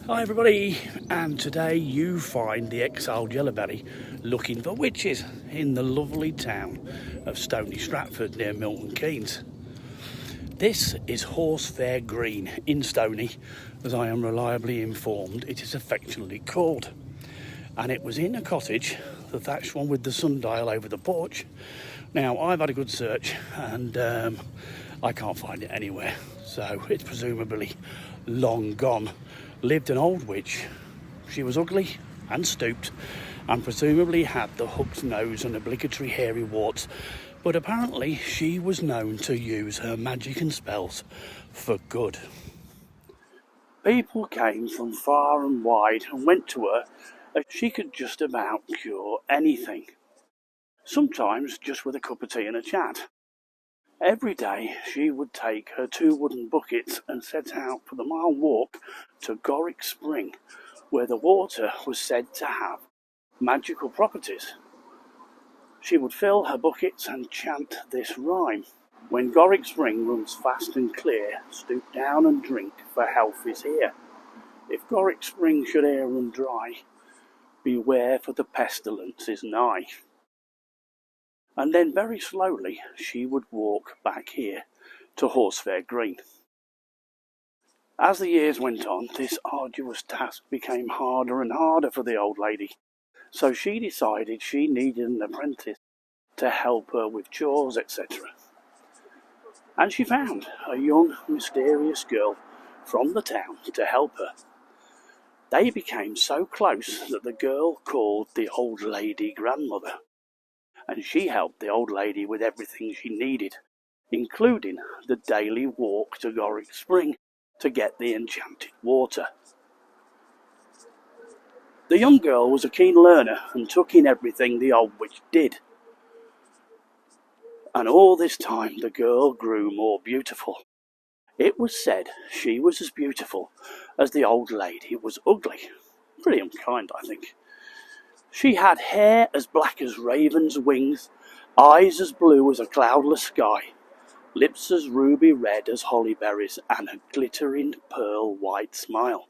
Hi everybody, and today you find the exiled yellowbelly looking for witches in the lovely town of Stony, Stratford near Milton Keynes. This is Horsefair Green in Stony, as I am reliably informed it is affectionately called. And it was in a cottage, the thatched one with the sundial over the porch. Now I've had a good search and I can't find it anywhere, so it's presumably long gone. Lived an old witch. She was ugly and stooped and presumably had the hooked nose and obligatory hairy warts, but apparently she was known to use her magic and spells for good. People came from far and wide and went to her as she could just about cure anything, sometimes just with a cup of tea and a chat. Every day she would take her 2 wooden buckets and set out for the mile walk to Gorrick Spring, where the water was said to have magical properties. She would fill her buckets and chant this rhyme: "When Gorrick Spring runs fast and clear, stoop down and drink, for health is here. If Gorrick Spring should e'er run dry, beware, for the pestilence is nigh." And then very slowly she would walk back here to Horsefair Green. As the years went on, this arduous task became harder and harder for the old lady, so she decided she needed an apprentice to help her with chores, etc. And she found a young, mysterious girl from the town to help her. They became so close that the girl called the old lady grandmother, and she helped the old lady with everything she needed, including the daily walk to Gorrick Spring to get the enchanted water. The young girl was a keen learner and took in everything the old witch did. And all this time the girl grew more beautiful. It was said she was as beautiful as the old lady was ugly. Pretty unkind, I think. She had hair as black as ravens' wings, eyes as blue as a cloudless sky, lips as ruby red as holly berries, and a glittering pearl white smile.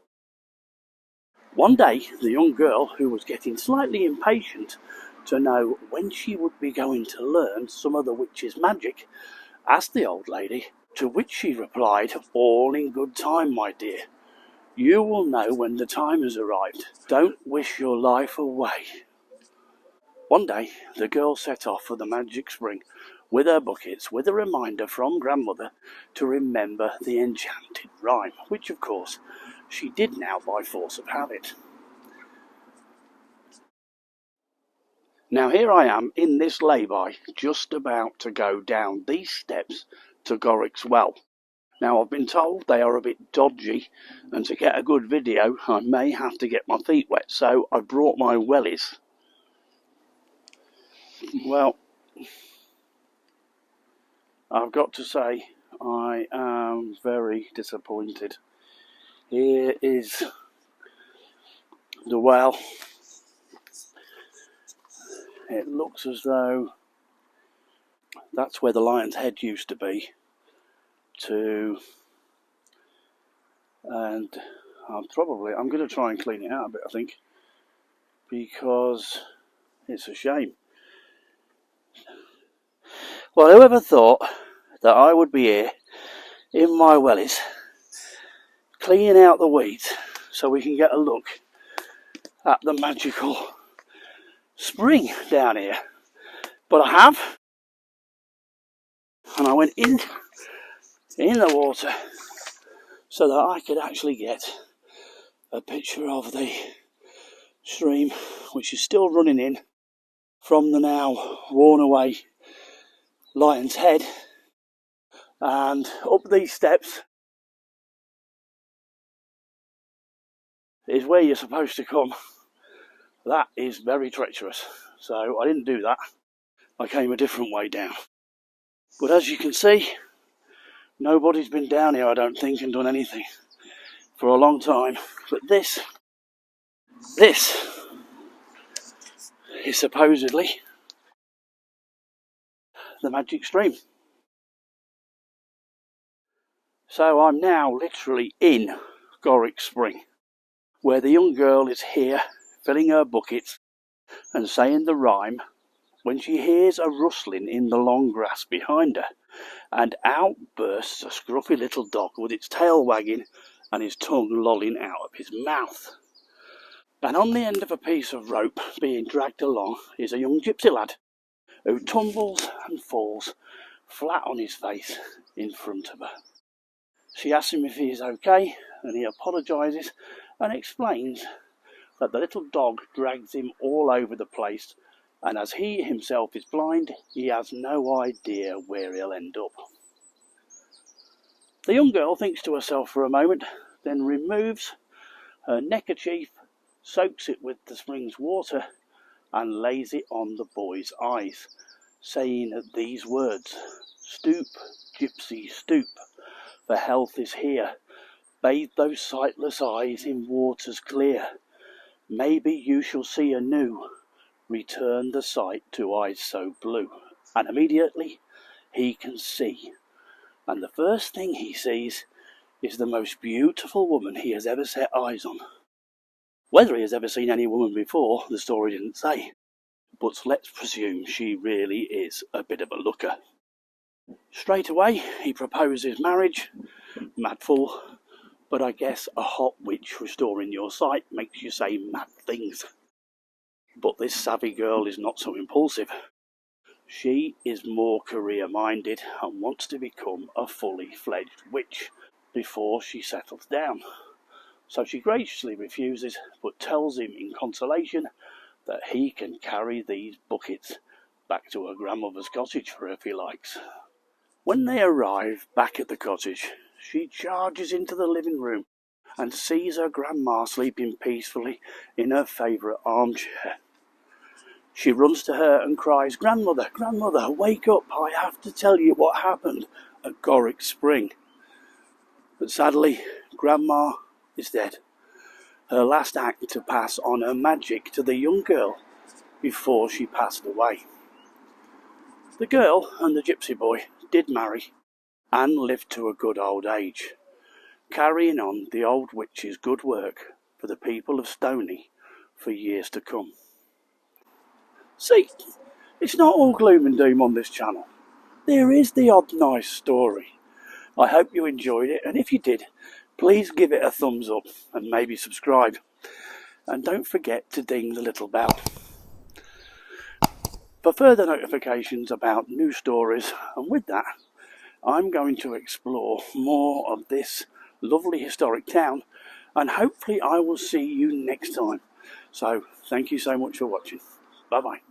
One day, the young girl, who was getting slightly impatient to know when she would be going to learn some of the witch's magic, asked the old lady, to which she replied, "All in good time, my dear. You will know when the time has arrived. Don't wish your life away." One day, the girl set off for the magic spring with her buckets, with a reminder from grandmother to remember the enchanted rhyme, which of course she did now by force of habit. Now here I am in this lay-by, just about to go down these steps to Gorrick's well. Now I've been told they are a bit dodgy, and to get a good video I may have to get my feet wet, so I brought my wellies. Well, I've got to say I am very disappointed. Here is the well. It looks as though that's where the lion's head used to be. And I'm going to try and clean it out a bit, I think, because it's a shame. Well, whoever thought that I would be here in my wellies cleaning out the weeds so we can get a look at the magical spring down here. But I have, and I went in the water so that I could actually get a picture of the stream, which is still running in from the now worn away lion's head, and up these steps is where you're supposed to come. That is very treacherous, so I didn't do that. I came a different way down. But as you can see, nobody's been down here, I don't think, and done anything for a long time. But this is supposedly the magic stream. So I'm now literally in Gorrick Spring. where the young girl is here filling her buckets and saying the rhyme, when she hears a rustling in the long grass behind her, and out bursts a scruffy little dog with its tail wagging and his tongue lolling out of his mouth. And on the end of a piece of rope being dragged along is a young gypsy lad, who tumbles and falls flat on his face in front of her. She asks him if he is okay, and he apologises and explains that the little dog drags him all over the place, and as he himself is blind, he has no idea where he'll end up. The young girl thinks to herself for a moment, then removes her neckerchief, soaks it with the spring's water, and lays it on the boy's eyes, saying these words, "Stoop, gypsy, stoop, for health is here. Bathe those sightless eyes in waters clear. Maybe you shall see anew. Return the sight to eyes so blue." And immediately he can see. And the first thing he sees is the most beautiful woman he has ever set eyes on. Whether he has ever seen any woman before, the story didn't say. But let's presume she really is a bit of a looker. Straight away, he proposes marriage. Mad fool. But I guess a hot witch restoring your sight makes you say mad things. But this savvy girl is not so impulsive. She is more career-minded and wants to become a fully fledged witch before she settles down. So she graciously refuses, but tells him in consolation that he can carry these buckets back to her grandmother's cottage for her if he likes. When they arrive back at the cottage, she charges into the living room and sees her grandma sleeping peacefully in her favourite armchair. She runs to her and cries, "Grandmother, grandmother, wake up, I have to tell you what happened at Gorrick Spring." But sadly, grandma is dead. Her last act to pass on her magic to the young girl before she passed away. The girl and the gypsy boy did marry and lived to a good old age, carrying on the old witch's good work for the people of Stony for years to come. See, it's not all gloom and doom on this channel. There is the odd nice story. I hope you enjoyed it, and if you did, please give it a thumbs up and maybe subscribe. And don't forget to ding the little bell for further notifications about new stories. And with that, I'm going to explore more of this lovely historic town, and hopefully I will see you next time. So thank you so much for watching. Bye bye.